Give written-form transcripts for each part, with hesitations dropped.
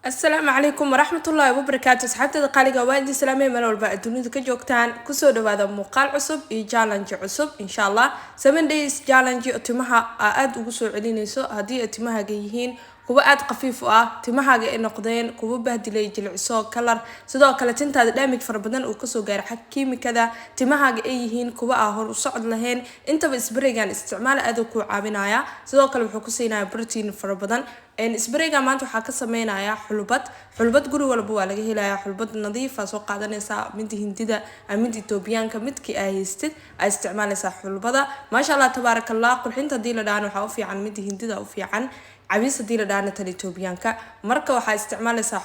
السلام عليكم ورحمة الله وبركاته. أصحابتي قالقة وادي سلامي من والباء الدنيا كجوكتان كسود هذا مقال عصب challenge عصب إن شاء الله 7 days challenge تمها أد وقصو علينيسو هدي تمها جيهين kuwa aad qafiif u ah timahaaga ay noqdeen kuwa bahdilay jilciso color sidoo kale tintaada damage fara badan uu ka soo gaaray xag kiimikada timahaaga ay yihiin kuwa aan hor u socod lahayn intaba isbareygan isticmaal aad ku caawinaya sidoo kale wuxuu ku siinayaa protein fara badan isbareyga maanta waxa ka sameynaya xulbad guri walba waa laga helayaa xulbad nadiif ah soo qaadanaysa mid hindida ama mid Etoobiyaanka midkii ay haystid ay isticmaalaysa xulbada ma sha Allah tabarakallah qurxinta hadii la dhaano waxa u fiican mid hindida u fiican عبيس دي لدانا تليتوبيانكا مركا waxaa isticmaalaysaa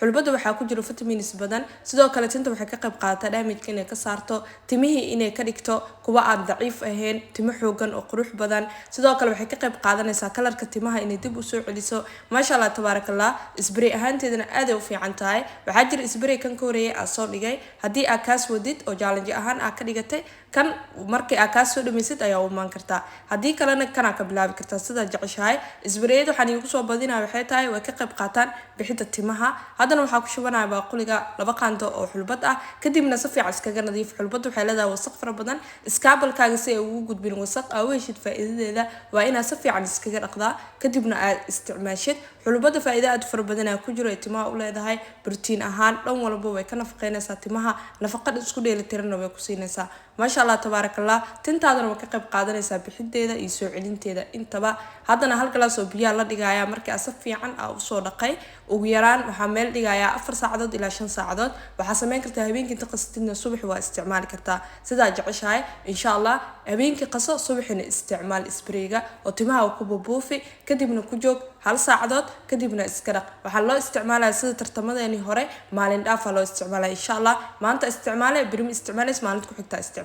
xulbada waxaa ku jira vitamins badan sidoo kale tinta waxay ka qayb qaadataa damage inay ka saarto timihii inay ka dhigto kuwa aan daciif ahayn timo xoogan oo qurux badan sidoo kale waxay ka qayb qaadanaysaa kalarka timaha inay dib u soo celiso ma sha Allah tabarakallah isbari ahaanteedana aad ay u fiican tahay waxaa jira isbari kan ka horeeyay aan soo dhigay hadii aad kaas wadid oo challenge ahaan aad ka dhigatay kan markii aad kaas soo dhamaysid ayaa u maan kartaa hadii kalena kana ka bilaabi kartaa sida jeceshahay isbariyada waxaan igu soo badinaa waxay tahay way ka qayb qaataan bixida timaha hadana waxa ku shubanayaa baaquliga laba qaando oo xulbad ah kadibna si fiican iskaga nadiif xulbadu waxay leedahay wasaq fara badan iskaabalkaaga si ay ugu gudbin wasaq aad weeshid faa'iidadeeda waa inaad si fiican iskaga dhaqdaa kadibna aad isticmaashid xulbada faa'iido aad fara badan ku jiro ee timaha u leedahay protein ahaan dhan walba way ka nafaqeynaysaa timaha nafaqada isku dheelitirana way ku siinaysaa ما شاء الله تبارك الله تنتظر وكقب قادنا يسبحين تيدا يسوعين تيدا انتبه هذا نهال كلاس وبيا الله دقايا مركي أصفي عن أو صدقي ويران وحمل دقايا 4 ساعات إلى 5 ساعات وحسمين كرتهبين كنت قصتين الصبح واستعمال كرتا سدا جعشاي إن شاء الله أبين كقصة صبح استعمال إسبريجا وتمها وكوب بوفي كدبنا كجوك هل ساعات كدبنا إسكرق وحلا استعمالها سدا ترتمد يعني هراء مالين دافع لو استعمالها إن شاء الله ما أنت استعماله بريم استعماله ما أنت كحتى استعمالها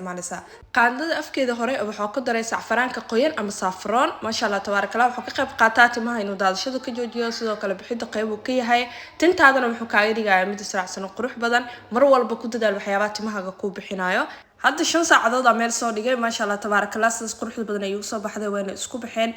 qaandada afkeeda hore waxa ku daray saafaraanka qoyan ama saafroon ma sha Allah tabarakallah waxa ka qayb qaata timaha inuu daadashada ka joojiyo sidoo kale bixida qayb uu ka yahay tintaadana wuxuu kaaga dhigayaa mid israacsan oo qurux badan mar walba ku dadaal waxyaabaha timahaaga ku bixinayo hadda 5 saacadood meel soo dhigay ma sha Allah tabarakallah sidaas quruxda badan ay soo baxday wayna isku baxeen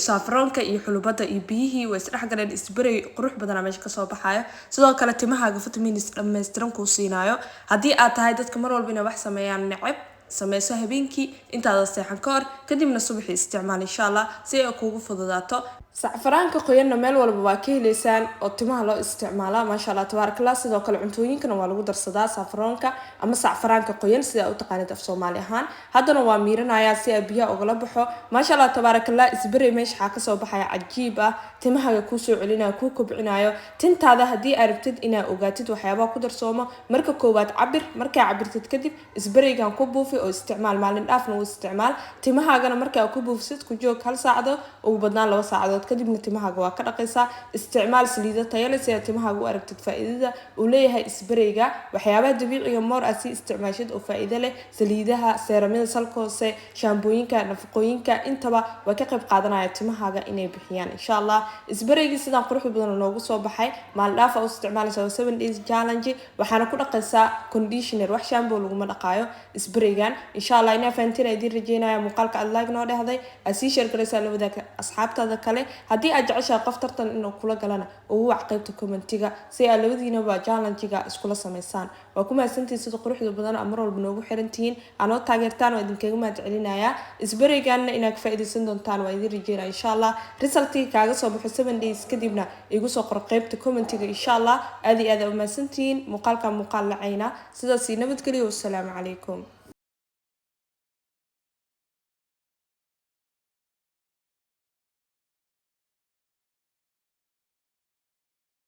saafroonka iyo xulubada iyo biyihii way isdhex galeen isbaray qurux badan meesha ka soo baxayo sidoo kale timahaaga vitamins dhameystiran ku siinayo hadii aad tahay dadka mar walba inay wax sameeyaan necab sameyso habeenkii intaada seexan ka hor kadibna subaxii isticmaal insha Allah si ay kuugu fududaato saafaraanka qoyanna meel walba waa ka heleysaan oo timaha loo isticmaala ma sha Allah tabarakallah sidoo kale cuntooyinkana waa lagu darsadaa saafaraanka ama saafaraanka qoyan sida u taqaanid af Soomaali ahaan hadana waa miiranaya si ay biyo uga baxo ma sha Allah tabarakallah isbari meesha ka soo baxaya cajiib ah timaha ku soo celinaya ku kobcinayo tintaada hadii aad rabtid inaad ogaatid waxyaabaha ku darsoomo marka koowaad cabir marka cabirtid kadib isbarigan ku buufi oo isticmaal maalin dhaafna oo isticmaal timahaagana marka ku buufsid ku joog hal saacadood ugu badnaan 2 saacadood kadibna timahaaga waa ka dhaqaysaa isticmaal saliida tayo leh si aad timahaaga u aragtid faa'iidada uu leeyahay isbareyga waxyaabaha dabiiciga moor ah si isticmaashid oo faa'iido leh saliidaha seeramada salkoose shaambooyinka nafaqooyinka intaba way ka qayb qaadanayaan timahaaga inay bixiyaan insha Allah isbareyga sidaan qurux badan loogu soo baxay maal dhaaf oo isticmaalaysa 7 days challenge waxaana ku dhaqaysaa conditioner wax shaamboo lagu ma dhaqaayo isbareygan insha Allah ina faantina idin rajeynaya muuqaalka aad like noo dhahday asii share garaysaa la wadaag asxaabtaada kale hadii aad jeceshahay qof tartan inuu kula galana oo wax qaybta commentiga si aad labadiinaba challenge-ga iskula sameysaan waa ku mahadsantiin sida quruxda badan mar walba noogu xirantiin anoo taageertaan oo idinkaga mahad celinaya isbareygaana inaad ka faa'iideysan doontaan waa idin rajeynaa insha Allah result-ka kaaga soo baxo 7 days kadibna igu soo qor qaybta commentiga insha Allah aad iyo aad u mahadsantiin muuqaalka muuqaal lacayna sidaas nabad geliyo wassalaamu calaykum